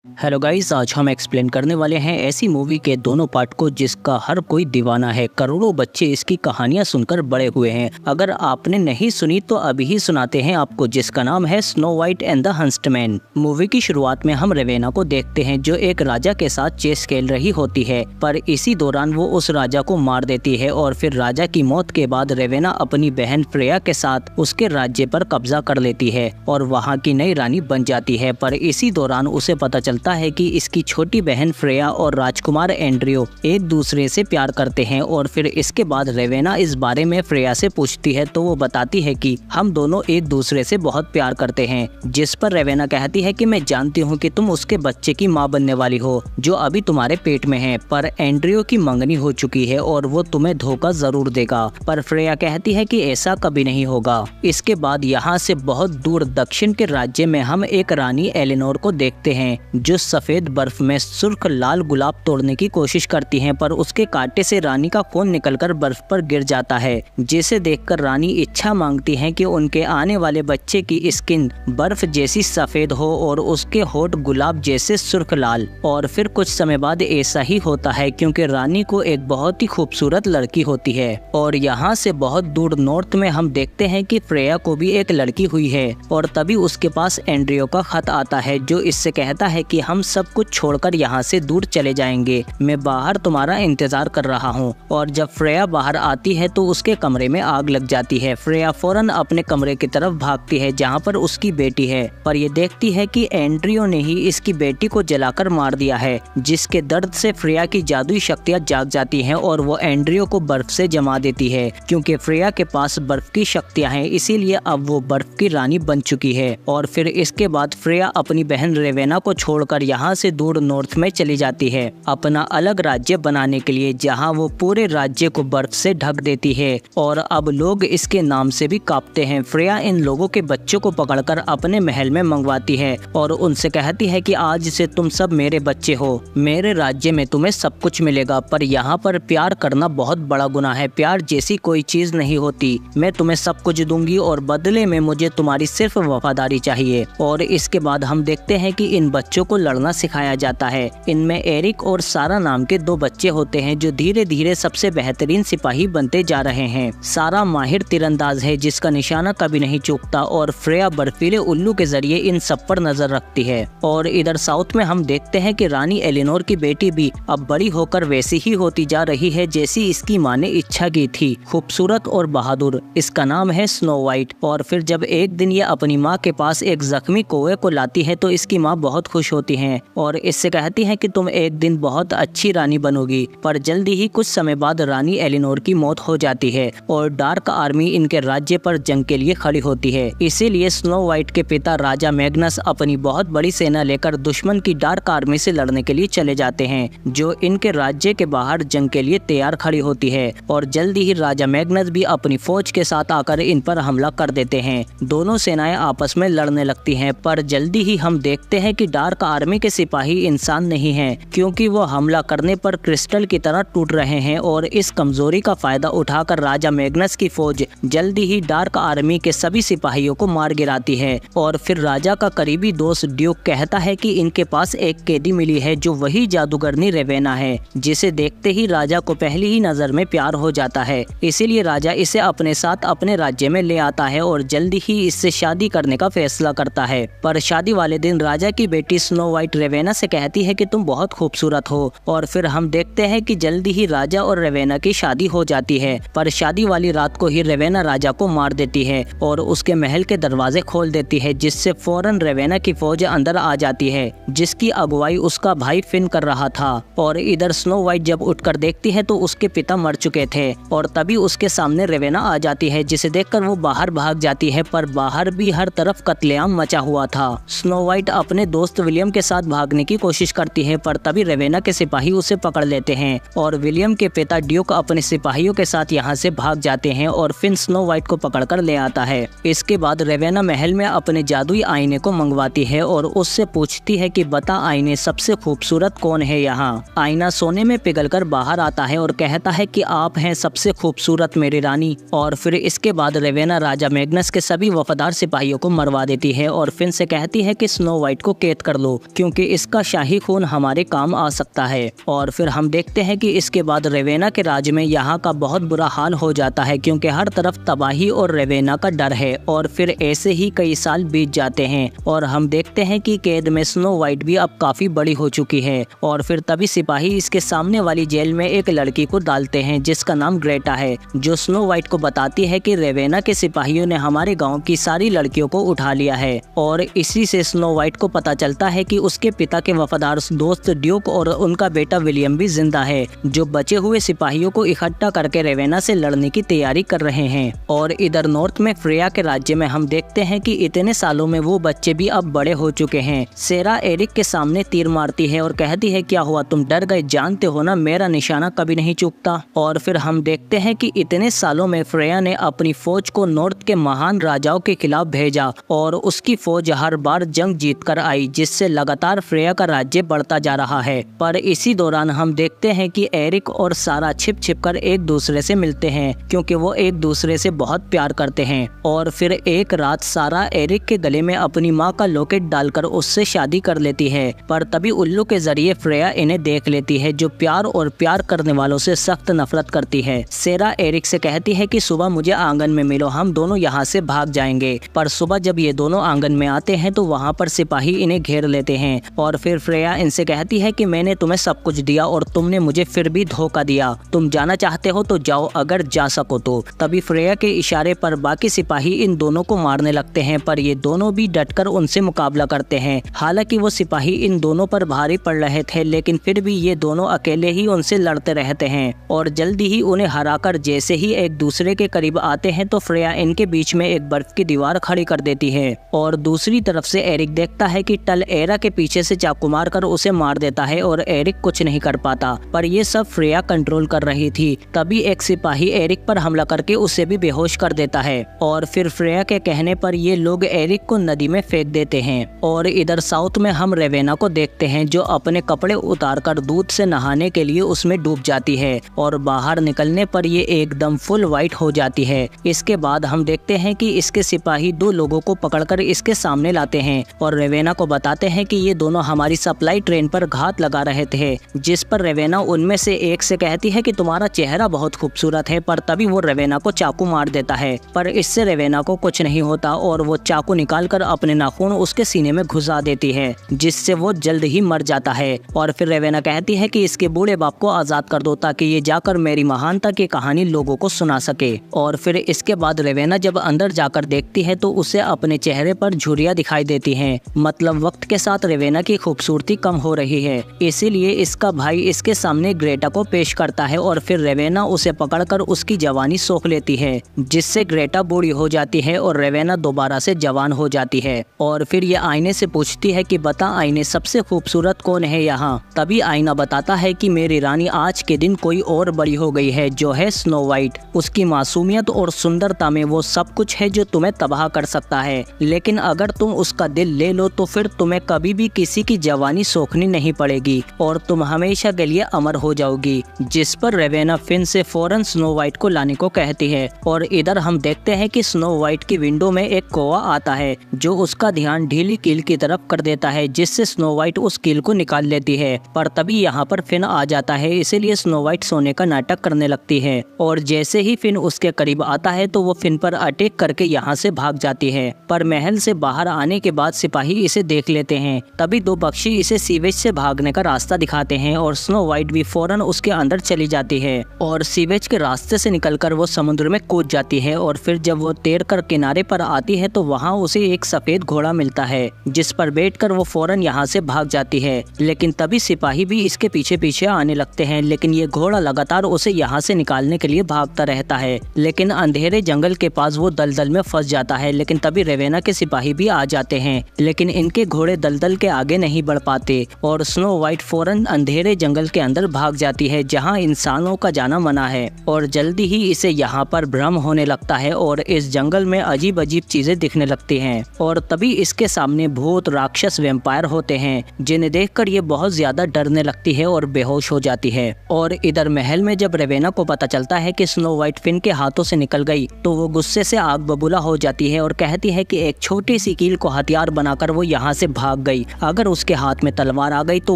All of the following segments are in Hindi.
हेलो गाइस, आज हम एक्सप्लेन करने वाले हैं ऐसी मूवी के दोनों पार्ट को जिसका हर कोई दीवाना है। करोड़ों बच्चे इसकी कहानियां सुनकर बड़े हुए हैं। अगर आपने नहीं सुनी तो अभी ही सुनाते हैं आपको, जिसका नाम है Snow White and the Huntsman. Movie की शुरुआत में हम रेवेना को देखते हैं जो एक राजा के साथ चेस खेल रही होती है, पर इसी दौरान वो उस राजा को मार देती है और फिर राजा की मौत के बाद रेवेना अपनी बहन फ्रेया के साथ उसके राज्य पर कब्जा कर लेती है और वहाँ की नई रानी बन जाती है। पर इसी दौरान उसे पता चलता है कि इसकी छोटी बहन फ्रेया और राजकुमार एंड्रियो एक दूसरे से प्यार करते हैं और फिर इसके बाद रेवेना इस बारे में फ्रेया से पूछती है तो वो बताती है कि हम दोनों एक दूसरे से बहुत प्यार करते हैं, जिस पर रेवेना कहती है कि मैं जानती हूँ कि तुम उसके बच्चे की माँ बनने वाली हो जो अभी तुम्हारे पेट में है, पर एंड्रियो की मंगनी हो चुकी है और वो तुम्हें धोखा जरूर देगा। पर फ्रेया कहती है कि ऐसा कभी नहीं होगा। इसके बाद यहाँ से बहुत दूर दक्षिण के राज्य में हम एक रानी एलिनोर को देखते हैं जो सफेद बर्फ में सुर्ख लाल गुलाब तोड़ने की कोशिश करती हैं, पर उसके कांटे से रानी का खून निकलकर बर्फ पर गिर जाता है, जिसे देखकर रानी इच्छा मांगती है कि उनके आने वाले बच्चे की स्किन बर्फ जैसी सफेद हो और उसके होठ गुलाब जैसे सुर्ख लाल। और फिर कुछ समय बाद ऐसा ही होता है क्योंकि रानी को एक बहुत ही खूबसूरत लड़की होती है। और यहाँ से बहुत दूर नॉर्थ में हम देखते हैं कि फ्रेया को भी एक लड़की हुई है और तभी उसके पास एंड्रियो का खत आता है जो इससे कहता है कि हम सब कुछ छोड़कर यहाँ से दूर चले जाएंगे, मैं बाहर तुम्हारा इंतजार कर रहा हूँ। और जब फ्रेया बाहर आती है तो उसके कमरे में आग लग जाती है। फ्रेया फौरन अपने कमरे की तरफ भागती है जहाँ पर उसकी बेटी है, पर ये देखती है कि एंड्रियो ने ही इसकी बेटी को जलाकर मार दिया है, जिसके दर्द से फ्रेया की जादुई शक्तियाँ जाग जाती हैं और वो एंड्रियो को बर्फ से जमा देती है। क्योंकि फ्रेया के पास बर्फ की शक्तियाँ हैं इसीलिए अब वो बर्फ की रानी बन चुकी है। और फिर इसके बाद फ्रेया अपनी बहन रेवेना को छोड़कर यहाँ से दूर नॉर्थ में चली जाती है अपना अलग राज्य बनाने के लिए, जहाँ वो पूरे राज्य को बर्फ से ढक देती है और अब लोग इसके नाम से भी कांपते हैं। फ्रेया इन लोगों के बच्चों को पकड़कर अपने महल में मंगवाती है और उनसे कहती है कि आज से तुम सब मेरे बच्चे हो, मेरे राज्य में तुम्हें सब कुछ मिलेगा, पर यहाँ पर प्यार करना बहुत बड़ा गुनाह है। प्यार जैसी कोई चीज नहीं होती, मैं तुम्हें सब कुछ दूंगी और बदले में मुझे तुम्हारी सिर्फ वफादारी चाहिए। और इसके बाद हम देखते हैं कि इन बच्चों को लड़ना सिखाया जाता है। इनमें एरिक और सारा नाम के दो बच्चे होते हैं जो धीरे धीरे सबसे बेहतरीन सिपाही बनते जा रहे हैं। सारा माहिर तीरंदाज है जिसका निशाना कभी नहीं चूकता और फ्रेया बर्फीले उल्लू के जरिए इन सब पर नजर रखती है। और इधर साउथ में हम देखते हैं कि रानी एलिनोर की बेटी भी अब बड़ी होकर वैसी ही होती जा रही है जैसी इसकी माँ ने इच्छा की थी, खूबसूरत और बहादुर। इसका नाम है स्नो वाइट। और फिर जब एक दिन ये अपनी माँ के पास एक जख्मी कौवे को लाती है तो इसकी माँ बहुत खुश होती है और इससे कहती है कि तुम एक दिन बहुत अच्छी रानी बनोगी। पर जल्दी ही कुछ समय बाद रानी एलिनोर की मौत हो जाती है और डार्क आर्मी इनके राज्य पर जंग के लिए खड़ी होती है। इसीलिए स्नो वाइट के पिता राजा मैग्नस अपनी बहुत बड़ी सेना लेकर दुश्मन की डार्क आर्मी से लड़ने के लिए चले जाते हैं जो इनके राज्य के बाहर जंग के लिए तैयार खड़ी होती है। और जल्दी ही राजा मैग्नस भी अपनी फौज के साथ आकर इन पर हमला कर देते हैं। दोनों सेनाएं आपस में लड़ने लगती हैं, पर जल्दी ही हम देखते हैं कि डार्क आर्मी के सिपाही इंसान नहीं हैं क्योंकि वो हमला करने पर क्रिस्टल की तरह टूट रहे हैं। और इस कमजोरी का फायदा उठाकर राजा मैग्नस की फौज जल्दी ही डार्क आर्मी के सभी सिपाहियों को मार गिराती है। और फिर राजा का करीबी दोस्त ड्यूक कहता है कि इनके पास एक कैदी मिली है जो वही जादूगरनी रेवेना है, जिसे देखते ही राजा को पहली ही नजर में प्यार हो जाता है। इसीलिए राजा इसे अपने साथ अपने राज्य में ले आता है और जल्दी ही इससे शादी करने का फैसला करता है। पर शादी वाले दिन राजा की बेटी स्नो वाइट रेवेना से कहती है कि तुम बहुत खूबसूरत हो। और फिर हम देखते हैं कि जल्दी ही राजा और रेवेना की शादी हो जाती है। पर शादी वाली रात को ही रेवेना राजा को मार देती है और उसके महल के दरवाजे खोल देती है, जिससे फौरन रेवेना की फौज अंदर आ जाती है जिसकी अगुवाई उसका भाई फिन कर रहा था। और इधर स्नो वाइट जब उठकर देखती है तो उसके पिता मर चुके थे और तभी उसके सामने रेवेना आ जाती है, जिसे देखकर वो बाहर भाग जाती है। पर बाहर भी हर तरफ कत्लेआम मचा हुआ था। स्नो वाइट अपने दोस्त विलियम के साथ भागने की कोशिश करती है, पर तभी रेवेना के सिपाही उसे पकड़ लेते हैं और विलियम के पिता ड्यूक अपने सिपाहियों के साथ यहाँ से भाग जाते हैं और फिन स्नो वाइट को पकड़कर ले आता है। इसके बाद रेवेना महल में अपने जादुई आईने को मंगवाती है और उससे पूछती है कि बता आईने सबसे खूबसूरत कौन है यहाँ। आईना सोने में पिघलकर बाहर आता है और कहता है कि आप हैं सबसे खूबसूरत मेरी रानी। और फिर इसके बाद रेवेना राजा मैग्नस के सभी वफादार सिपाहियों को मरवा देती है और फिन से कहती है कि स्नो वाइट को कैद कर लो। क्योंकि इसका शाही खून हमारे काम आ सकता है। और फिर हम देखते हैं कि इसके बाद रेवेना के राज्य में यहाँ का बहुत बुरा हाल हो जाता है, क्योंकि हर तरफ तबाही और रेवेना का डर है। और फिर ऐसे ही कई साल बीत जाते हैं और हम देखते हैं कि कैद में स्नो वाइट भी अब काफी बड़ी हो चुकी है। और फिर तभी सिपाही इसके सामने वाली जेल में एक लड़की को डालते हैं जिसका नाम ग्रेटा है, जो स्नो वाइट को बताती है कि रेवेना के सिपाहियों ने हमारे गांव की सारी लड़कियों को उठा लिया है। और इसी से स्नो वाइट को पता चलता है कि उसके पिता के वफादार दोस्त ड्यूक और उनका बेटा विलियम भी जिंदा है, जो बचे हुए सिपाहियों को इकट्ठा करके रेवेना से लड़ने की तैयारी कर रहे हैं। और इधर नॉर्थ में फ्रेया के राज्य में हम देखते हैं कि इतने सालों में वो बच्चे भी अब बड़े हो चुके हैं। सेरा एरिक के सामने तीर मारती है और कहती है, क्या हुआ, तुम डर गए, जानते हो ना मेरा निशाना कभी नहीं चूकता। और फिर हम देखते हैं कि इतने सालों में फ्रेया ने अपनी फौज को नॉर्थ के महान राजाओं के खिलाफ भेजा और उसकी फौज हर बार जंग जीत कर आई, जिससे लगातार फ्रेया का राज्य बढ़ता जा रहा है। पर इसी दौरान हम देखते हैं कि एरिक और सारा छिप छिप कर एक दूसरे से मिलते हैं, क्योंकि वो एक दूसरे से बहुत प्यार करते हैं। और फिर एक रात सारा एरिक के गले में अपनी माँ का लॉकेट डालकर उससे शादी कर लेती है। पर तभी उल्लू के जरिए फ्रेया इन्हें देख लेती है, जो प्यार और प्यार करने वालों से सख्त नफरत करती है। सेरा एरिक से कहती है कि सुबह मुझे आंगन में मिलो, हम दोनों यहाँ से भाग जाएंगे। पर सुबह जब ये दोनों आंगन में आते हैं तो वहाँ पर सिपाही इन्हें घेर लेते हैं। और फिर फ्रेया इनसे कहती है कि मैंने तुम्हें सब कुछ दिया और तुमने मुझे फिर भी धोखा दिया, तुम जाना चाहते हो तो जाओ, अगर जा सको तो। तभी फ्रेया के इशारे पर बाकी सिपाही इन दोनों को मारने लगते हैं, पर ये दोनों भी डटकर उनसे मुकाबला करते हैं। हालांकि वो सिपाही इन दोनों पर भारी पड़ रहे थे, लेकिन फिर भी ये दोनों अकेले ही उनसे लड़ते रहते हैं। और जल्दी ही उन्हें हराकर जैसे ही एक दूसरे के करीब आते हैं तो फ्रेया इनके बीच में एक बर्फ की दीवार खड़ी कर देती है। और दूसरी तरफ से एरिक देखता है कि टल एरा के पीछे से चाकू मार कर उसे मार देता है और एरिक कुछ नहीं कर पाता। पर ये सब फ्रेया कंट्रोल कर रही थी। तभी एक सिपाही एरिक पर हमला करके उसे भी बेहोश कर देता है। और फिर फ्रेया के कहने पर ये लोग एरिक को नदी में फेंक देते हैं। और इधर साउथ में हम रेवेना को देखते हैं, जो अपने कपड़े उतारकर दूध से नहाने के लिए उसमें डूब जाती है और बाहर निकलने पर ये एकदम फुल वाइट हो जाती है। इसके बाद हम देखते हैं कि इसके सिपाही दो लोगों को पकड़कर इसके सामने लाते हैं और रेवेना को बताते हैं कि ये दोनों हमारी सप्लाई ट्रेन पर घात लगा रहे थे। जिस पर रेवेना उनमें से एक से कहती है कि तुम्हारा चेहरा बहुत खूबसूरत है, पर तभी वो रेवेना को चाकू मार देता है। पर इससे रेवेना को कुछ नहीं होता और वो चाकू निकालकर अपने नाखून उसके सीने में घुसा देती है, जिससे वो जल्द ही मर जाता है। और फिर रेवेना कहती है कि इसके बूढ़े बाप को आजाद कर दो, ताकि ये जाकर मेरी महानता की कहानी लोगों को सुना सके। और फिर इसके बाद रेवेना जब अंदर जाकर देखती है तो उसे अपने चेहरे पर झुर्रियां दिखाई देती हैं। मतलब वक्त के साथ रेवेना की खूबसूरती कम हो रही है। इसीलिए इसका भाई इसके सामने ग्रेटा को पेश करता है और फिर रेवेना उसे पकड़कर उसकी जवानी सोख लेती है, जिससे ग्रेटा बूढ़ी हो जाती है और रेवेना दोबारा से जवान हो जाती है। और फिर ये आईने से पूछती है कि बता आईने, सबसे खूबसूरत कौन है यहाँ। तभी आईना बताता है कि मेरी रानी आज के दिन कोई और बड़ी हो गई है, जो है स्नो वाइट। उसकी मासूमियत और सुंदरता में वो सब कुछ है जो तुम्हें तबाह कर सकता है, लेकिन अगर तुम उसका दिल ले लो तो फिर तुम्हें कभी भी किसी की जवानी सोखनी नहीं पड़ेगी और तुम हमेशा के लिए अमर हो जाओगी। जिस पर रेवेना फिन से फौरन स्नो वाइट को लाने को कहती है। और इधर हम देखते हैं कि स्नो वाइट की विंडो में एक कौवा आता है, जो उसका ध्यान ढीली कील की तरफ कर देता है, जिससे स्नो वाइट उस कील को निकाल लेती है। पर तभी यहाँ पर फिन आ जाता है, इसीलिए स्नो वाइट सोने का नाटक करने लगती है। और जैसे ही फिन उसके करीब आता है तो वो फिन पर अटैक करके यहाँ से भाग जाती है। पर महल से बाहर आने के बाद सिपाही इसे देख लेते हैं। तभी दो पक्षी इसे सीवेज से भागने का रास्ता दिखाते हैं और स्नो वाइट भी फौरन उसके अंदर चली जाती है और सीवेज के रास्ते से निकलकर वो समुद्र में कूद जाती है। और फिर जब वो तैरकर किनारे पर आती है तो वहाँ उसे एक सफेद घोड़ा मिलता है, जिस पर बैठकर वो फौरन यहाँ से भाग जाती है। लेकिन तभी सिपाही भी इसके पीछे पीछे आने लगते हैं, लेकिन ये घोड़ा लगातार उसे यहाँ से निकालने के लिए भागता रहता है। लेकिन अंधेरे जंगल के पास वो दलदल में फंस जाता है। लेकिन तभी रेवेना के सिपाही भी आ जाते हैं, लेकिन इनके घोड़े दलदल के आगे नहीं बढ़ पाते और स्नो वाइट फौरन अंधेरे जंगल के अंदर भाग जाती है, जहाँ इंसानों का जाना मना है। और जल्दी ही इसे यहाँ पर भ्रम होने लगता है और इस जंगल में अजीब अजीब चीजें दिखने लगती हैं। और तभी इसके सामने भूत, राक्षस, वैम्पायर होते हैं, जिन्हें देखकर ये बहुत ज्यादा डरने लगती है और बेहोश हो जाती है। और इधर महल में जब रेवेना को पता चलता है कि स्नो वाइट फिन के हाथों से निकल गई तो वो गुस्से से आग बबूला हो जाती है और कहती है कि एक छोटी सी कील को हथियार बनाकर वो यहाँ से भाग गई। अगर उसके हाथ में तलवार आ गई तो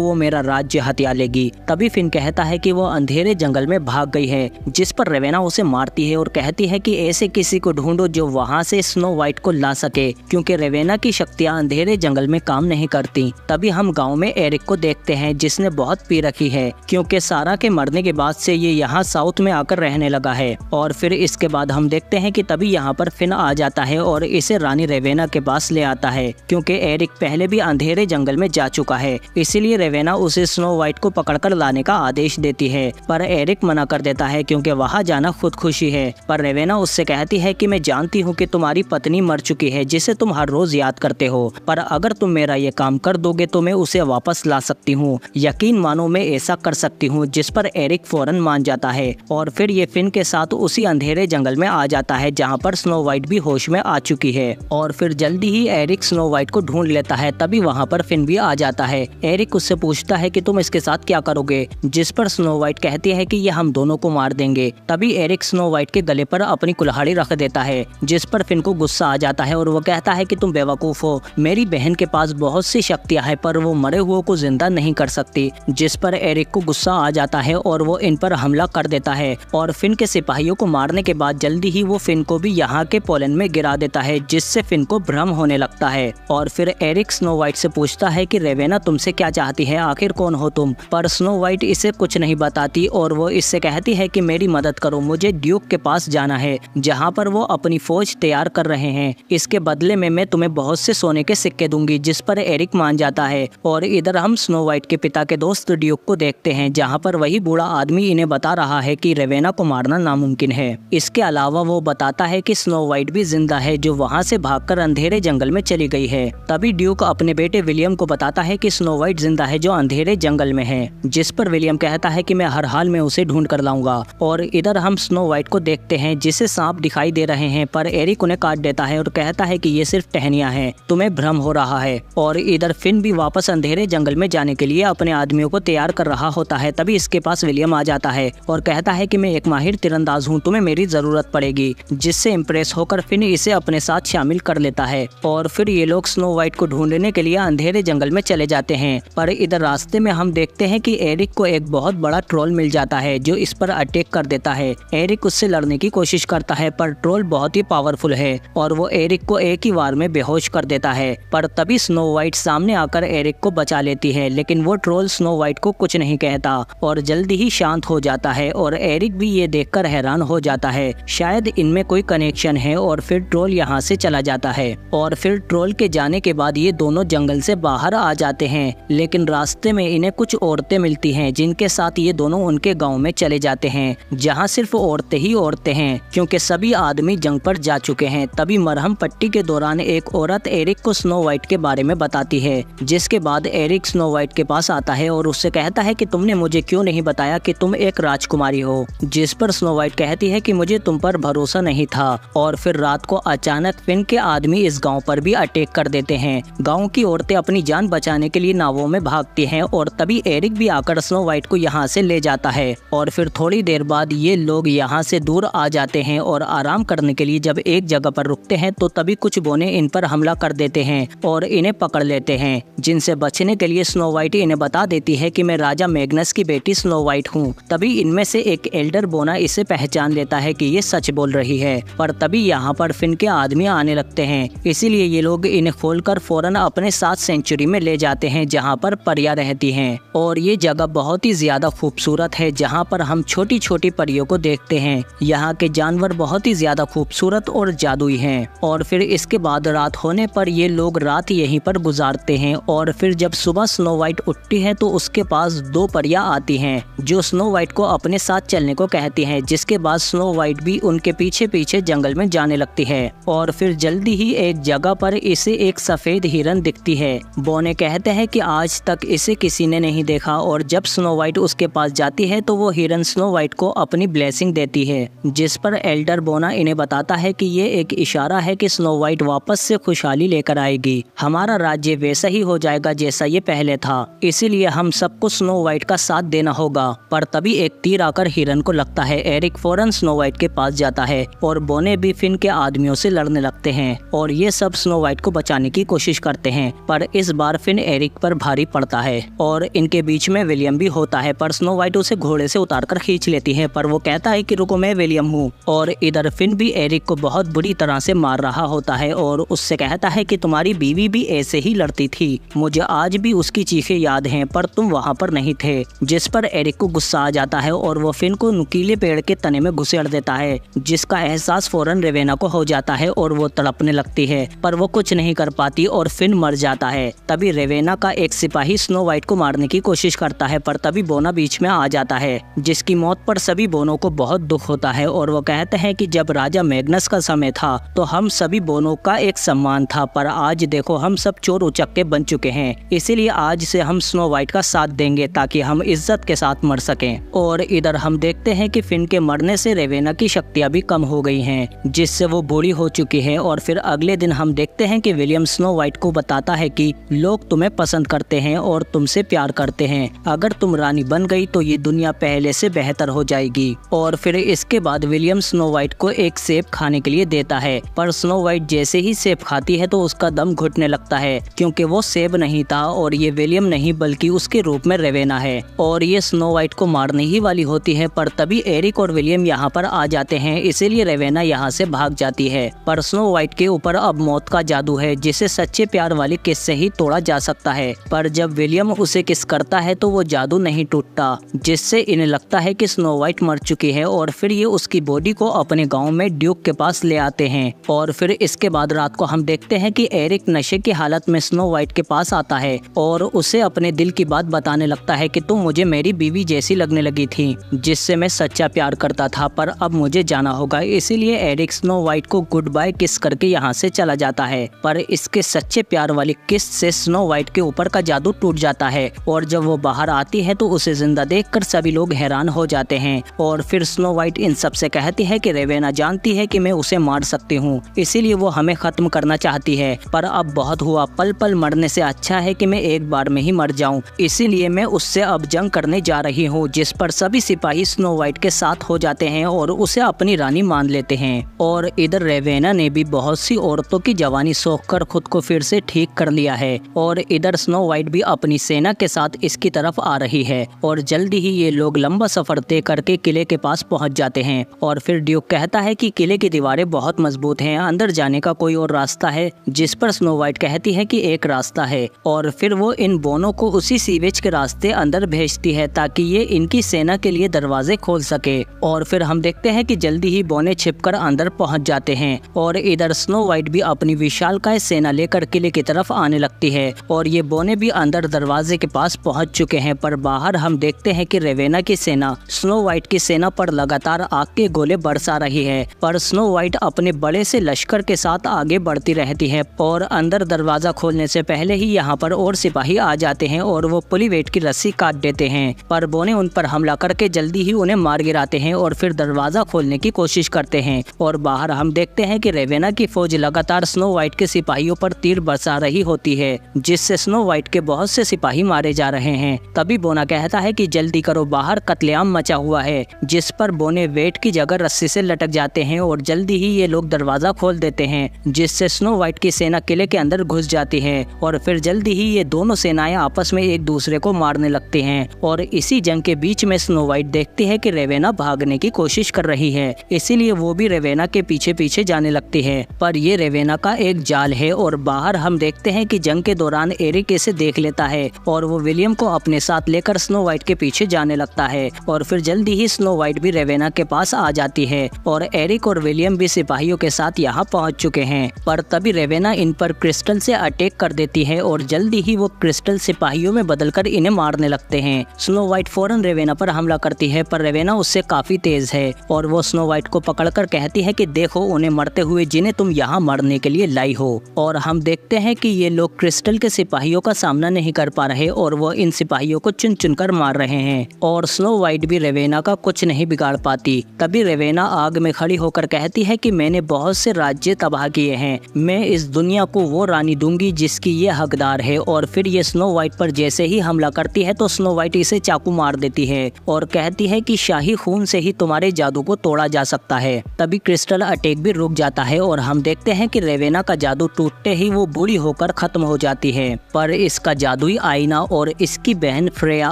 वो मेरा राज्य हथिया लेगी। तभी फिन कहता है कि वो अंधेरे जंगल में भाग गई है, जिस पर रेवेना उसे मारती है और कहती है कि ऐसे किसी को ढूंढो जो वहाँ से स्नो वाइट को ला सके, क्योंकि रेवेना की शक्तियाँ अंधेरे जंगल में काम नहीं करती। तभी हम गाँव में एरिक को देखते हैं, जिसने बहुत पी रखी है, क्योंकि सारा के मरने के बाद से ये यहाँ साउथ में आकर रहने लगा है। और फिर इसके बाद हम देखते हैं कि तभी यहाँ पर फिन आ जाता है और इसे रानी रेवेना के पास ले आता है, क्योंकि एरिक पहले भी अंधेरे जंगल में जा चुका है। इसीलिए रेवेना उसे स्नो वाइट को पकड़कर लाने का आदेश देती है, पर एरिक मना कर देता है क्योंकि वहाँ जाना खुदकुशी है। पर रेवेना उससे कहती है कि मैं जानती हूँ कि तुम्हारी पत्नी मर चुकी है, जिसे तुम हर रोज याद करते हो, पर अगर तुम मेरा ये काम कर दोगे तो मैं उसे वापस ला सकती हूँ। यकीन मानो मैं ऐसा कर सकती हूँ। जिस पर एरिक फौरन मान जाता है और फिर ये फिन के साथ उसी अंधेरे जंगल में आ जाता है, जहाँ पर स्नो वाइट भी होश में आ चुकी है। और फिर जल्दी ही एरिक स्नो वाइट को ढूंढ लेता है। तभी वहाँ पर फिन भी आ जाता है। एरिक उससे पूछता है कि तुम इसके साथ क्या करोगे, जिस पर स्नो वाइट कहती है कि ये हम दोनों को मार देंगे। तभी एरिक स्नो वाइट के गले पर अपनी कुल्हाड़ी रख देता है, जिस पर फिन को गुस्सा आ जाता है और वो कहता है कि तुम बेवकूफ हो, मेरी बहन के पास बहुत सी शक्तियां हैं, पर वो मरे हुए को जिंदा नहीं कर सकती। जिस पर एरिक को गुस्सा आ जाता है और वो इन पर हमला कर देता है। और फिन के सिपाहियों को मारने के बाद जल्दी ही वो फिन को भी यहाँ के पोलैंड में गिरा देता है, जिससे फिन को भ्रम होने लगता है। और फिर एरिक स्नो वाइट से पूछता है कि रेवेना तुमसे क्या चाहती है, आखिर कौन हो तुम। पर स्नो वाइट इसे कुछ नहीं बताती और वो इससे कहती है कि मेरी मदद करो, मुझे ड्यूक के पास जाना है, जहाँ पर वो अपनी फौज तैयार कर रहे हैं। इसके बदले में मैं तुम्हें बहुत से सोने के सिक्के दूंगी। जिस पर एरिक मान जाता है। और इधर हम स्नो वाइट के पिता के दोस्त ड्यूक को देखते हैं, जहाँ पर वही बूढ़ा आदमी इन्हें बता रहा है कि रेवेना को मारना नामुमकिन है। इसके अलावा वो बताता है कि स्नो वाइट भी जिंदा है, जो वहाँ से भागकर अंधेरे जंगल में चली गई है। तभी ड्यूक अपने बेटे विलियम को बताता है कि स्नो वाइट जिंदा है, जो अंधेरे जंगल में है। जिस पर विलियम कहता है कि मैं हर हाल में उसे ढूंढ कर लाऊंगा। और इधर हम स्नो वाइट को देखते हैं, जिसे सांप दिखाई दे रहे हैं, पर एरिक उन्हें काट देता है और कहता है कि ये सिर्फ टहनियां हैं, तुम्हें भ्रम हो रहा है। और इधर फिन भी वापस अंधेरे जंगल में जाने के लिए अपने आदमियों को तैयार कर रहा होता है। तभी इसके पास विलियम आ जाता है और कहता है कि मैं एक माहिर तीरंदाज हूँ, तुम्हें मेरी जरूरत पड़ेगी। जिससे इम्प्रेस होकर फिन इसे अपने साथ शामिल कर लेता है। और फिर ये लोग स्नो वाइट को ढूंढने के लिए अंधेरे जंगल में चले जाते हैं। पर इधर रास्ते में हम देखते हैं कि एरिक को एक बहुत बड़ा ट्रोल मिल जाता है, जो इस पर अटैक कर देता है। एरिक उससे लड़ने की कोशिश करता है, पर ट्रोल बहुत ही पावरफुल है और वो एरिक को एक ही वार में बेहोश कर देता है। पर तभी स्नो वाइट सामने आकर एरिक को बचा लेती है, लेकिन वो ट्रोल स्नो वाइट को कुछ नहीं कहता और जल्दी ही शांत हो जाता है। और एरिक भी ये देखकर हैरान हो जाता है, शायद इनमें कोई कनेक्शन है। और फिर ट्रोल यहाँ से चला जाता है। और फिर ट्रोल के जाने के बाद ये दोनों जंगल से बाहर आ जाते हैं, लेकिन रास्ते में इन्हें कुछ औरतें मिलती हैं, जिनके साथ ये दोनों उनके गाँव में चले जाते हैं, जहाँ सिर्फ औरतें ही औरतें हैं, क्योंकि सभी आदमी जंग पर जा चुके हैं। तभी मरहम पट्टी के दौरान एक औरत एरिक को स्नो वाइट के बारे में बताती है, जिसके बाद एरिक स्नो वाइट के पास आता है और उससे कहता है कि तुमने मुझे क्यों नहीं बताया कि तुम एक राजकुमारी हो। जिस पर स्नो वाइट कहती है कि मुझे तुम पर भरोसा नहीं था। और फिर रात को अचानक फिन के आदमी इस गांव पर भी अटैक कर देते हैं। गांव की औरतें अपनी जान बचाने के लिए नावों में भागती हैं और तभी एरिक भी आकर स्नो वाइट को यहाँ से ले जाता है। और फिर थोड़ी देर बाद ये लोग यहाँ से दूर आ जाते हैं और आराम करने के लिए जब एक जगह पर रुकते हैं तो तभी कुछ बोने इन पर हमला कर देते हैं और इन्हें पकड़ लेते हैं, जिनसे बचने के लिए स्नो वाइट इन्हें बता देती है कि मैं राजा मैग्नस की बेटी स्नो वाइट हूँ। तभी इनमें से एक एल्डर बोना इसे पहचान लेता है कि ये सच बोल रही है। पर तभी यहाँ पर फिन के आदमी आने लगते हैं, इसीलिए ये लोग इन्हें खोलकर फौरन अपने साथ सेंचुरी में ले जाते हैं, जहाँ पर परियां रहती हैं। और ये जगह बहुत ही ज्यादा खूबसूरत है, जहाँ पर हम छोटी छोटी परियों को देखते हैं। यहाँ के जानवर बहुत ही ज्यादा खूबसूरत और जादुई हैं। और फिर इसके बाद रात होने पर ये लोग रात यहीं पर गुजारते हैं। और फिर जब सुबह स्नो वाइट उठती है तो उसके पास दो परियां आती हैं, जो स्नो वाइट को अपने साथ चलने को कहती हैं। जिसके बाद स्नो वाइट भी उनके पीछे पीछे जंगल में जाने लगती है। और फिर जल्दी ही एक जगह पर इसे एक सफेद हिरन दिखती है। बोने कहते हैं कि आज तक इसे किसी ने नहीं देखा। और जब स्नो वाइट उसके पास जाती है तो वो हिरन स्नो वाइट को अपनी ब्लेसिंग देती है, जिस पर एल्डर बोना इन्हें बताता है कि ये एक इशारा है कि स्नो वाइट वापस से खुशहाली लेकर आएगी। हमारा राज्य वैसा ही हो जाएगा जैसा ये पहले था, इसीलिए हम सबको स्नो वाइट का साथ देना होगा। पर तभी एक तीर आकर हिरन को लगता है। एरिक फौरन स्नो वाइट के पास जाता है और बोने भी फिन के आदमियों से लड़ने लगते हैं और ये सब स्नो वाइट को बचाने की कोशिश करते हैं। पर इस बार फिन एरिक पर भारी पड़ता है और इनके बीच में विलियम भी होता है, पर स्नो वाइट उसे घोड़े से उतारकर खींच लेती है, पर वो कहता है कि रुको, मैं विलियम हूँ। और इधर फिन भी एरिक को बहुत बुरी तरह से मार रहा होता है और उससे कहता है कि तुम्हारी बीवी भी ऐसे ही लड़ती थी, मुझे आज भी उसकी चीखें याद हैं, पर तुम वहाँ पर नहीं थे। जिस पर एरिक को गुस्सा आ जाता है और वो फिन को नुकीले पेड़ के तने में घुसेड़ देता है, जिसका एहसास फौरन रेवेना को हो जाता है और वो तड़पने लगती है, पर वो कुछ नहीं कर पाती और फिन मर जाता है। तभी रेवेना का एक सिपाही स्नो वाइट को मारने की कोशिश करता है, पर तभी बोना बीच में आ जाता है, जिसकी मौत पर सभी बोनों को बहुत दुख होता है और वो कहते हैं कि जब राजा मैग्नस का समय था तो हम सभी बोनों का एक सम्मान था, पर आज देखो हम सब चोर उचक्के बन चुके हैं, इसीलिए आज से हम स्नो वाइट का साथ देंगे ताकि हम इज्जत के साथ मर सकें। और इधर हम देखते हैं कि फिन के मरने से रेवेना की शक्तियां भी कम हो गई हैं, जिससे वो बूढ़ी हो चुकी है। और फिर अगले दिन हम देखते हैं कि विलियम स्नो वाइट को बताता है कि लोग तुम्हें पसंद करते हैं और तुमसे प्यार करते हैं, अगर तुम रानी बन गई तो ये दुनिया पहले से बेहतर हो जाएगी। और फिर इसके बाद विलियम स्नो वाइट को एक सेब खाने के लिए देता है, पर स्नो वाइट जैसे ही सेब खाती है तो उसका दम घुटने लगता है, क्योंकि वो सेब नहीं था और ये विलियम नहीं बल्कि उसके रूप में रेवेना है और ये स्नो वाइट को मारने ही वाली होती है। पर तभी एरिक और विलियम यहाँ पर आ जाते हैं, इसीलिए रेवेना यहाँ से भाग जाती है। पर स्नो वाइट के ऊपर अब मौत का जादू है, जिसे सच्चे प्यार वाली किस से ही तोड़ा जा सकता है। पर जब विलियम उसे किस करता है तो वो जादू नहीं टूटता, जिससे इन्हें लगता है कि स्नो वाइट मर चुकी है और फिर ये उसकी बॉडी को अपने गाँव में ड्यूक के पास ले आते हैं। और फिर इसके बाद रात को हम देखते हैं कि एरिक नशे की हालत में स्नो वाइट के पास आता है और उसे अपने दिल की बात बताने लगता है कि तुम मुझे मेरी बीवी जैसी लगने लगी थी, जिससे मैं सच्चा प्यार करता था, पर अब मुझे जाना होगा। इसीलिए एरिक स्नो वाइट को गुड बाय किस करके यहाँ से चला जाता है, पर इसके सच्चे प्यार वाली किस से स्नो वाइट के ऊपर का जादू टूट जाता है और जब वो बाहर आती है तो उसे जिंदा देखकर सभी लोग हैरान हो जाते हैं। और फिर स्नो वाइट इन सब से कहती है कि रेवेना जानती है कि मैं उसे मार सकती हूँ, इसीलिए वो हमें खत्म करना चाहती है, पर अब बहुत हुआ, पल पल मरने से अच्छा है कि मैं एक बार में ही मर जाऊं, इसीलिए मैं उससे अब जंग करने जा रही हूं। जिस पर सभी सिपाही स्नो वाइट के साथ हो जाते हैं और उसे अपनी रानी मान लेते हैं। और इधर रेवेना ने भी बहुत सी औरतों की जवानी सोख कर खुद को फिर से ठीक कर लिया है और इधर स्नो वाइट भी अपनी सेना के साथ इसकी तरफ आ रही है और जल्दी ही ये लोग लंबा सफर तय करके किले के पास पहुंच जाते हैं। और फिर ड्यूक कहता है कि किले की दीवारें बहुत मजबूत हैं, अंदर जाने का कोई और रास्ता है? जिस पर स्नो वाइट कहती है कि एक रास्ता है और फिर वो इन बोनों को उसी सीवेज के रास्ते अंदर भेजती है ताकि ये इनकी सेना के लिए दरवाजे खोल सके। और फिर हम देखते हैं कि जल्दी ही बोने छिपकर अंदर पहुंच जाते हैं और इधर स्नो वाइट भी अपनी विशालकाय सेना लेकर किले की तरफ आने लगती है और ये बोने भी अंदर दरवाजे के पास पहुंच चुके हैं। पर बाहर हम देखते हैं कि रेवेना की सेना स्नो वाइट की सेना पर लगातार आग के गोले बरसा रही है, पर स्नो वाइट अपने बड़े से लश्कर के साथ आगे बढ़ती रहती है और अंदर दरवाजा खोलने से पहले ही यहाँ पर और सिपाही आ जाते हैं और वो पुली वेट की रस्सी काट देते हैं, पर बोने उन पर हमला करके जल्दी ही उन्हें मार गिराते हैं और फिर दरवाजा खोलने की कोशिश करते हैं। और बाहर हम देखते हैं कि रेवेना की फौज लगातार स्नो वाइट के सिपाहियों पर तीर बरसा रही होती है, जिससे स्नो वाइट के बहुत से सिपाही मारे जा रहे हैं। तभी बोना कहता है कि जल्दी करो, बाहर कत्लेआम मचा हुआ है। जिस पर बोने वेट की जगह रस्सी से लटक जाते हैं और जल्दी ही ये लोग दरवाजा खोल देते हैं, जिससे स्नो वाइट की सेना किले के अंदर घुस जाती है और फिर जल्दी ही ये दोनों सेनाएं आपस में एक दूसरे को मारने लगती हैं। और इसी जंग के बीच में स्नो वाइट देखती है कि रेवेना भागने की कोशिश कर रही है, इसीलिए वो भी रेवेना के पीछे पीछे जाने लगती है, पर ये रेवेना का एक जाल है। और बाहर हम देखते हैं कि जंग के दौरान एरिक इसे देख लेता है और वो विलियम को अपने साथ लेकर स्नो वाइट के पीछे जाने लगता है और फिर जल्दी ही स्नो वाइट भी रेवेना के पास आ जाती है और एरिक और विलियम भी सिपाहियों के साथ यहाँ पहुँच चुके हैं। पर तभी रेवेना इन पर क्रिस्टल से अटैक कर देती है और जल्दी ही वो क्रिस्टल सिपाहियों में बदलकर इन्हें मारने लगते हैं। स्नो वाइट फौरन रेवेना पर हमला करती है, पर रेवेना उससे काफी तेज है और वो स्नो वाइट को पकड़कर कहती है कि देखो उन्हें मरते हुए जिन्हें तुम यहाँ मरने के लिए लाई हो। और हम देखते हैं कि ये लोग क्रिस्टल के सिपाहियों का सामना नहीं कर पा रहे और वो इन सिपाहियों को चुन चुनकर मार रहे हैं और स्नो वाइट भी रेवेना का कुछ नहीं बिगाड़ पाती। तभी रेवेना आग में खड़ी होकर कहती है कि मैंने बहुत से राज्य तबाह किए हैं, मैं इस दुनिया को वो रानी दूंगी जिसकी ये हकदार है। और फिर ये स्नो वाइट पर जैसे ही हमला करती है तो स्नो वाइट इसे चाकू मार देती है और कहती है कि शाही खून से ही तुम्हारे जादू को तोड़ा जा सकता है। तभी क्रिस्टल अटैक भी रुक जाता है और हम देखते हैं कि रेवेना का जादू टूटते ही वो बूढ़ी होकर होकर खत्म हो जाती है। पर इसका जादुई आईना और इसकी बहन फ्रेया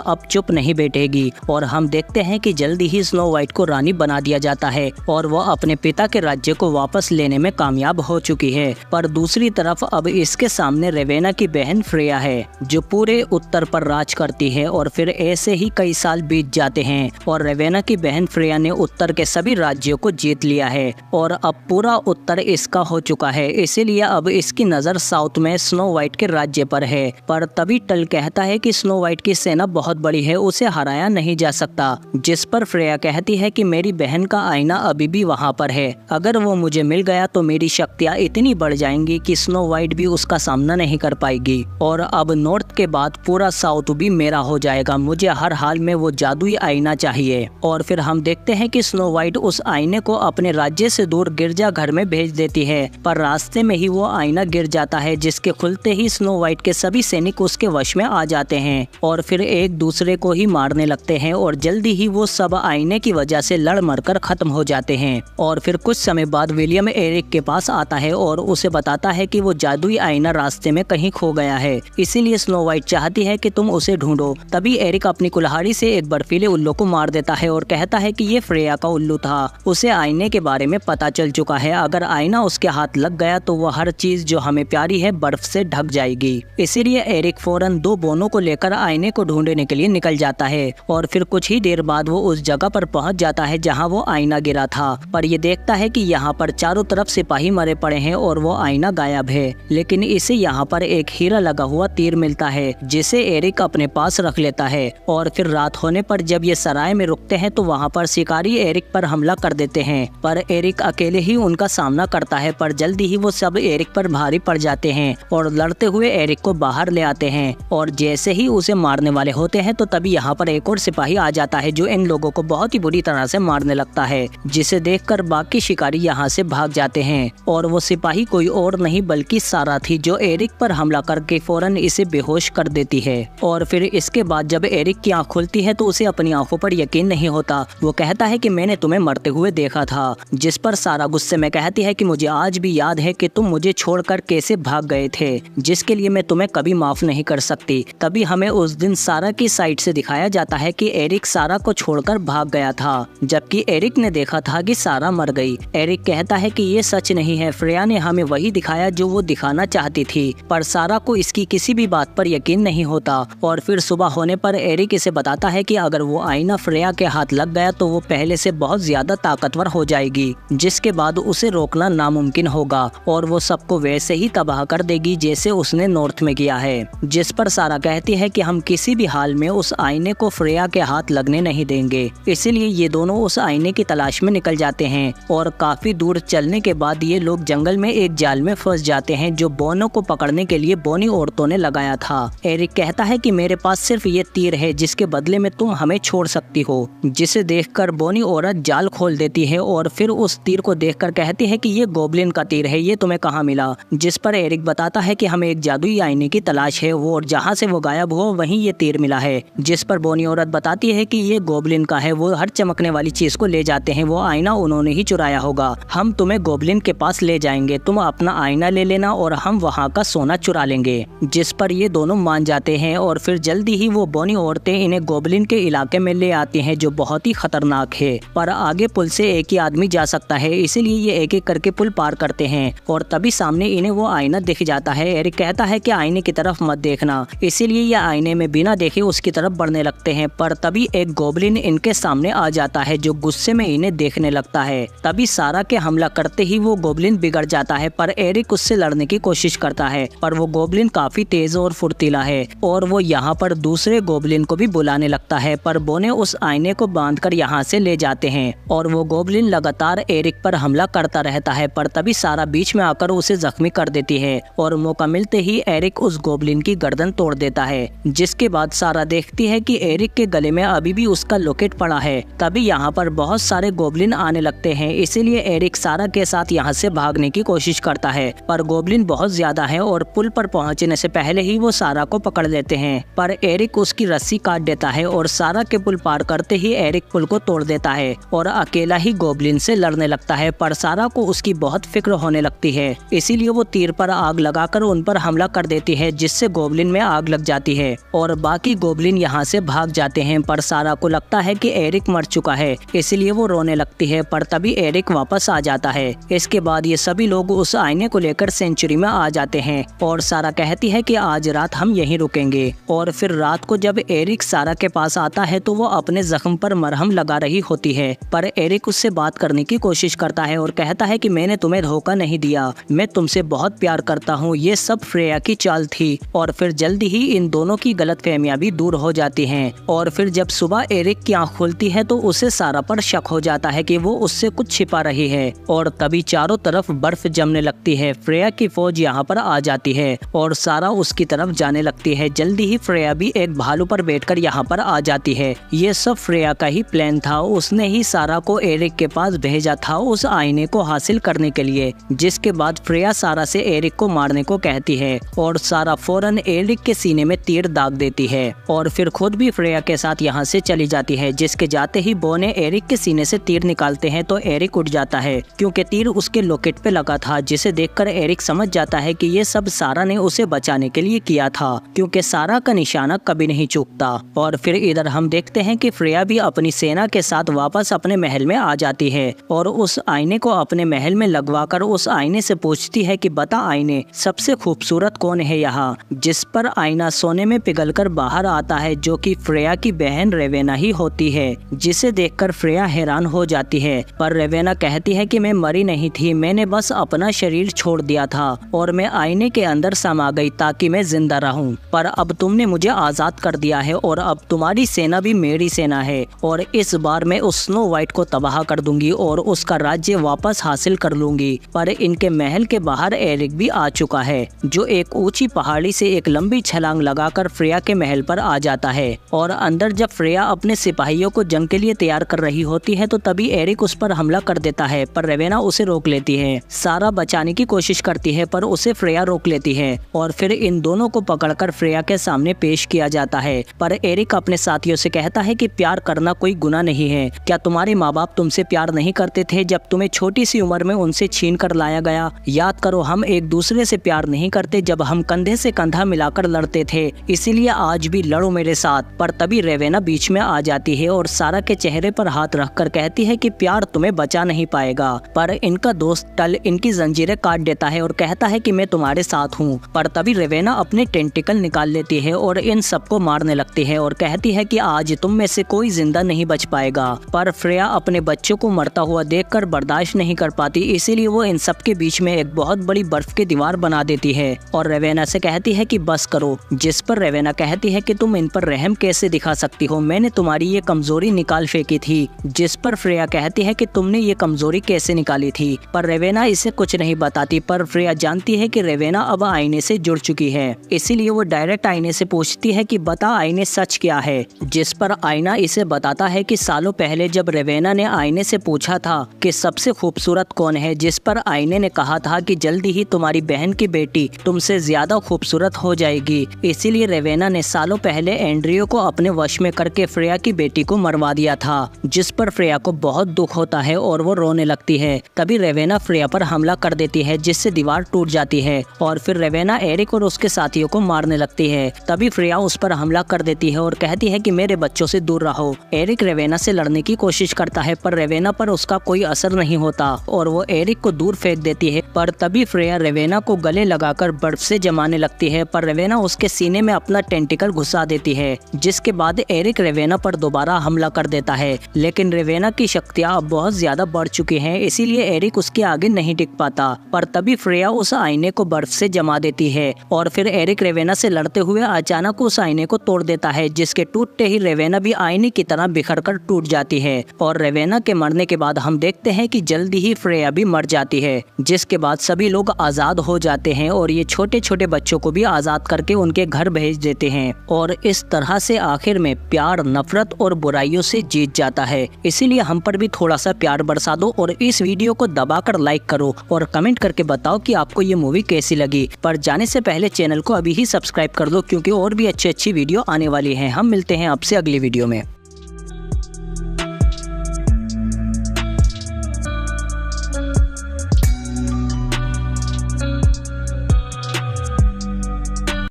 अब चुप नहीं बैठेगी और हम देखते हैं कि जल्दी ही स्नो वाइट को रानी बना दिया जाता है और वह अपने पिता के राज्य को वापस लेने में कामयाब हो चुकी है। पर दूसरी तरफ अब इसके सामने रेवेना की बहन फ्रेया है जो पूरे उत्तर पर राज करती है। और फिर ऐसे ही कई साल बीत जाते हैं और रेवेना की बहन फ्रेया ने उत्तर के सभी राज्यों को जीत लिया है और अब पूरा उत्तर इसका हो चुका है। इसीलिए अब इसकी नजर साउथ में स्नो वाइट के राज्य पर है। पर तभी टल कहता है कि स्नो वाइट की सेना बहुत बड़ी है, उसे हराया नहीं जा सकता। जिस पर फ्रेया कहती है कि मेरी बहन का आईना अभी भी वहाँ पर है, अगर वो मुझे मिल गया तो मेरी शक्तियाँ इतनी बढ़ जाएंगी कि स्नो वाइट भी उसका सामना नहीं कर पाएगी और अब नॉर्थ के बाद पूरा साउथ भी मेरा हो जाएगा। मुझे हर हाल में वो जादुई आईना चाहिए। और फिर हम देखते हैं कि स्नो वाइट उस आईने को अपने राज्य से दूर गिरजा घर में भेज देती है। पर रास्ते में ही वो आईना गिर जाता है जिसके खुलते ही स्नो वाइट के सभी सैनिक उसके वश में आ जाते हैं और फिर एक दूसरे को ही मारने लगते हैं और जल्दी ही वो सब आईने की वजह से लड़ मरकर खत्म हो जाते हैं। और फिर कुछ समय बाद विलियम एरिक के पास आता है और उसे बताता है कि वो जादुई आईना रास्ते में कहीं खो गया है, इसीलिए स्नो वाइट चाहती है कि तुम उसे ढूंढो। तभी एरिक अपनी कुल्हाड़ी से एक बर्फीले उल्लू को मार देता है और कहता है कि ये फ्रेया का उल्लू था, उसे आईने के बारे में पता चल चुका है। अगर आईना उसके हाथ लग गया तो वह हर चीज जो हमें प्यारी है बर्फ से ढक जाएगी। इसीलिए एरिक फौरन दो बोनों को लेकर आईने को ढूंढने के लिए निकल जाता है और फिर कुछ ही देर बाद वो उस जगह पर पहुंच जाता है जहां वो आईना गिरा था। पर ये देखता है कि यहाँ पर चारों तरफ सिपाही मरे पड़े हैं और वो आईना गायब है। लेकिन इसे यहाँ पर एक हीरा लगा हुआ तीर मिलता है जिसे एरिक अपने पास रख लेता है। और फिर रात होने पर जब ये सराय में रुकते हैं तो वहाँ पर शिकारी एरिक पर हमला कर देते हैं। पर एरिक अकेले ही उनका सामना करता है, पर जल्दी ही वो सब एरिक पर भारी पड़ जाते हैं और लड़ते हुए एरिक को बाहर ले आते हैं। और जैसे ही उसे मारने वाले होते हैं तो तभी यहाँ पर एक और सिपाही आ जाता है जो इन लोगों को बहुत ही बुरी तरह से मारने लगता है, जिसे देखकर बाकी शिकारी यहाँ से भाग जाते हैं। और वो सिपाही कोई और नहीं बल्कि सारा थी जो एरिक पर हमला करके फौरन इसे बेहोश कर देती है। और फिर इसके बाद जब एरिक की आंख खुलती है तो उसे अपनी आंखों पर यकीन नहीं होता। वो कहता है कि मैंने तुम्हें मरते हुए देखा था। जिस पर सारा गुस्से में कहती है कि मुझे आज भी याद है कि तुम मुझे छोड़कर कैसे भाग गए थे, जिसके लिए मैं तुम्हें कभी माफ नहीं कर सकती। तभी हमें उस दिन सारा की साइड से दिखाया जाता है कि एरिक सारा को छोड़कर भाग गया था, जबकि एरिक ने देखा था कि सारा मर गई। एरिक कहता है कि ये सच नहीं है, फ्रेया ने हमें वही दिखाया जो वो दिखाना चाहती थी। पर सारा को इसकी किसी भी बात पर यकीन नहीं होता। और फिर सुबह होने पर एरिक इसे बताता है कि अगर वो आईना फ्रेया के हाथ लग गया तो वो पहले से बहुत ज्यादा ताकतवर हो जाएगी, जिसके बाद उसे रोकना नामुमकिन होगा और वो सबको वैसे ही तबाह कर देगी जैसे उसने नॉर्थ में किया है। जिस पर सारा कहती है कि हम किसी भी हाल में उस आईने को फ्रेया के हाथ लगने नहीं देंगे। इसीलिए ये दोनों उस आईने की तलाश में निकल जाते हैं और काफी दूर चलने के बाद ये लोग जंगल में एक जाल में फंस जाते हैं जो बोनो को पकड़ने के लिए बोनी औरतों ने लगाया था। एरिक कहता है कि मेरे पास सिर्फ ये तीर है जिसके बदले में तुम हमें छोड़ सकती हो, जिसे देखकर बोनी औरत जाल खोल देती है और फिर उस तीर को देखकर कहती है कि ये गोबलिन का तीर है, ये तुम्हें कहाँ मिला। जिस पर एरिक बताता है कि हमें एक जादुई आईने की तलाश है वो, और जहाँ से वो गायब हुआ वहीं ये तीर मिला है। जिस पर बोनी औरत बताती है कि ये गोबलिन का है, वो हर चमकने वाली चीज को ले जाते हैं, वो आईना उन्होंने ही चुराया होगा। हम तुम्हें गोबलिन के पास ले जाएंगे, तुम अपना आईना ले लेना और हम वहाँ का सोना चुरा लेंगे। जिस पर ये दोनों मान जाते हैं और फिर जल्दी ही वो बोनी औरतें इन्हें गोबलिन के इलाके में ले आती हैं जो बहुत ही खतरनाक है। पर आगे पुल से एक ही आदमी जा सकता है, इसीलिए ये एक एक करके पुल पार करते हैं और तभी सामने इन्हें वो आईना दिख जाता है। एरिक कहता है कि आईने की तरफ मत देखना, इसीलिए ये आईने में बिना देखे उसकी तरफ बढ़ने लगते हैं। पर तभी एक गोबलिन इनके सामने आ जाता है जो गुस्से में इन्हें देखने लगता है। तभी सारा के हमला करते ही वो गोबलिन बिगड़ जाता है, पर एरिक उससे लड़ने की कोशिश करता है, पर वो गोबलिन काफी तेज और फुर्तीला है और वो यहाँ पर दूसरे गोबलिन को भी बुलाने लगता है। पर बोने उस आईने को बांधकर यहाँ से ले जाते हैं और वो गोबलिन लगातार एरिक पर हमला करता रहता है। पर तभी सारा बीच में आकर उसे जख्मी कर देती है और मौका मिलते ही एरिक उस गोबलिन की गर्दन तोड़ देता है। जिसके बाद सारा देखती है कि एरिक के गले में अभी भी उसका लॉकेट पड़ा है। तभी यहाँ पर बहुत सारे गोबलिन आने लगते हैं, इसीलिए एरिक सारा के साथ यहाँ से भागने की कोशिश करता है, पर गोबलिन बहुत ज्यादा है और पुल पर पहुँचने से पहले ही वो सारा को पकड़ लेते हैं। पर एरिक उसकी रस्सी काट देता है और सारा के पुल पार करते ही एरिक पुल को तोड़ देता है और अकेला ही गोबलिन से लड़ने लगता है। पर सारा को उसकी बहुत फिक्र होने लगती है, इसीलिए वो तीर पर आग लगा लगाकर उन पर हमला कर देती है, जिससे गोबलिन में आग लग जाती है और बाकी गोबलिन यहाँ से भाग जाते हैं। पर सारा को लगता है कि एरिक मर चुका है, इसलिए वो रोने लगती है। पर तभी एरिक वापस आ जाता है। इसके बाद ये सभी लोग उस आईने को लेकर सेंचुरी में आ जाते हैं और सारा कहती है कि आज रात हम यहीं रुकेंगे। और फिर रात को जब एरिक सारा के पास आता है तो वो अपने जख्म पर मरहम लगा रही होती है। पर एरिक उससे बात करने की कोशिश करता है और कहता है कि मैंने तुम्हें धोखा नहीं दिया, मैं तुमसे बहुत प्यार करता हूँ, ये सब फ्रेया की चाल थी। और फिर जल्दी ही इन दोनों की गलतफहमियां भी दूर हो जाती हैं। और फिर जब सुबह एरिक की आँख खुलती है तो उसे सारा पर शक हो जाता है कि वो उससे कुछ छिपा रही है। और तभी चारों तरफ बर्फ जमने लगती है। फ्रेया की फौज यहाँ पर आ जाती है और सारा उसकी तरफ जाने लगती है। जल्दी ही फ्रेया भी एक भालू पर बैठकर यहाँ पर आ जाती है। ये सब फ्रेया का ही प्लान था। उसने ही सारा को एरिक के पास भेजा था उस आईने को हासिल करने के लिए। जिसके बाद फ्रेया सारा से एरिक को मारने को कहती है और सारा फौरन एरिक के सीने में तीर दाग देती है और फिर खुद भी फ्रेया के साथ यहाँ से चली जाती है। जिसके जाते ही बो ने एरिक के सीने से तीर निकालते हैं तो एरिक उठ जाता है, क्योंकि तीर उसके लॉकेट पे लगा था। जिसे देखकर एरिक समझ जाता है कि ये सब सारा ने उसे बचाने के लिए किया था, क्योंकि सारा का निशाना कभी नहीं चूकता। और फिर इधर हम देखते हैं कि फ्रेया भी अपनी सेना के साथ वापस अपने महल में आ जाती है और उस आईने को अपने महल में लगवाकर उस आईने से पूछती है कि बता आईने, सबसे खूबसूरत कौन है यहाँ। जिस पर आईना सोने में पिघलकर बाहर आता है, जो कि फ्रेया की बहन रेवेना ही होती है। जिसे देखकर फ्रेया हैरान हो जाती है। पर रेवेना कहती है कि मैं मरी नहीं थी, मैंने बस अपना शरीर छोड़ दिया था और मैं आईने के अंदर समा गई ताकि मैं जिंदा रहूं। पर अब तुमने मुझे आजाद कर दिया है और अब तुम्हारी सेना भी मेरी सेना है और इस बार मैं उस स्नो वाइट को तबाह कर दूंगी और उसका राज्य वापस हासिल कर लूंगी। पर इनके महल के बाहर एरिक भी आ चुका है, जो एक ऊंची पहाड़ी से एक लंबी छलांग लगाकर फ्रेया के महल पर आ जाता है। और अंदर जब फ्रेया अपने सिपाहियों को जंग के लिए तैयार कर रही होती है तो तभी एरिक उस पर हमला कर देता है, पर रेवेना उसे रोक लेती है। सारा बचाने की कोशिश करती है पर उसे फ्रेया रोक लेती है और फिर इन दोनों को पकड़कर फ्रेया के सामने पेश किया जाता है। पर एरिक अपने साथियों से कहता है कि प्यार करना कोई गुनाह नहीं है। क्या तुम्हारे माँ बाप तुमसे प्यार नहीं करते थे जब तुम्हें छोटी सी उम्र में उनसे छीन कर लाया गया? याद करो, हम एक दूसरे से प्यार नहीं करते जब हम कंधे से कंधा मिलाकर लड़ते थे, इसीलिए आज भी लड़ो मेरे साथ। पर तभी रेवेना बीच में आ जाती है और सारा के चेहरे पर हाथ रखकर कहती है कि प्यार तुम्हें बचा नहीं पाएगा। पर इनका दोस्त टल इनकी जंजीरें काट देता है और कहता है कि मैं तुम्हारे साथ हूँ। पर तभी रेवेना अपने टेंटिकल निकाल लेती है और इन सबको मारने लगती है और कहती है कि आज तुम में से कोई जिंदा नहीं बच पाएगा। पर फ्रेया अपने बच्चों को मरता हुआ देखकर बर्दाश्त नहीं कर पाती, इसीलिए वो इन सब के बीच में एक बहुत बड़ी बर्फ की दीवार बना देती है और रेवेना से कहती है कि बस करो। जिस पर रेवेना कहती है कि तुम इन पर रहम कैसे दिखा सकती हो, मैंने तुम्हारी ये कमजोरी निकाल फेंकी थी। जिस पर फ्रेया कहती है कि तुमने ये कमजोरी कैसे निकाली थी, पर रेवेना इसे कुछ नहीं बताती। पर फ्रेया जानती है कि रेवेना अब आईने से जुड़ चुकी है, इसीलिए वो डायरेक्ट आईने से पूछती है कि बता आईने सच क्या है। जिस पर आईना इसे बताता है कि सालों पहले जब रेवेना ने आईने से पूछा था कि सबसे खूबसूरत कौन है, जिस पर आईने ने कहा था कि जल्दी ही तुम्हारी बहन की बेटी तुमसे ज्यादा खूबसूरत हो जाएगी। इसीलिए रेवेना ने सालों पहले एंड्रियो को अपने वश में करके फ्रेया की बेटी को मरवा दिया था। जिस पर फ्रेया को बहुत दुख होता है और वो रोने लगती है। तभी रेवेना फ्रेया पर हमला कर देती है, जिससे दीवार टूट जाती है और फिर रेवेना एरिक और उसके साथियों को मारने लगती है। तभी फ्रेया उस पर हमला कर देती है और कहती है कि मेरे बच्चों से दूर रहो। एरिक रेवेना से लड़ने की कोशिश करता है पर रेवेना पर उसका कोई असर नहीं होता और वो एरिक को दूर फेंक देती है। पर तभी फ्रेया रेवेना को गले लगाकर बर्फ से जमाने लगती है, पर रेवेना उसके सीने में अपना टेंटिकल घुसा देती है। जिसके बाद एरिक रेवेना पर दोबारा हमला कर देता है, लेकिन रेवेना की शक्तियाँ अब बहुत ज्यादा बढ़ चुकी हैं, इसीलिए एरिक उसके आगे नहीं टिक पाता। पर तभी फ्रेया उस आईने को बर्फ से जमा देती है और फिर एरिक रेवेना से लड़ते हुए अचानक उस आईने को तोड़ देता है, जिसके टूटते ही रेवेना भी आईने की तरह बिखर कर टूट जाती है। और रेवेना के मरने के बाद हम देखते हैं कि जल्दी ही फ्रेया भी मर जाती है। जिसके बाद सभी लोग आजाद हो जाते हैं और ये छोटे छोटे बच्चों को भी आजाद करके उनके घर भेज देते हैं। और इस तरह से आखिर में प्यार नफरत और बुराइयों से जीत जाता है। इसीलिए हम पर भी थोड़ा सा प्यार बरसा दो और इस वीडियो को दबाकर लाइक करो और कमेंट करके बताओ कि आपको ये मूवी कैसी लगी। पर जाने से पहले चैनल को अभी ही सब्सक्राइब कर दो, क्योंकि और भी अच्छी वीडियो आने वाली है। हम मिलते हैं आपसे अगली वीडियो में।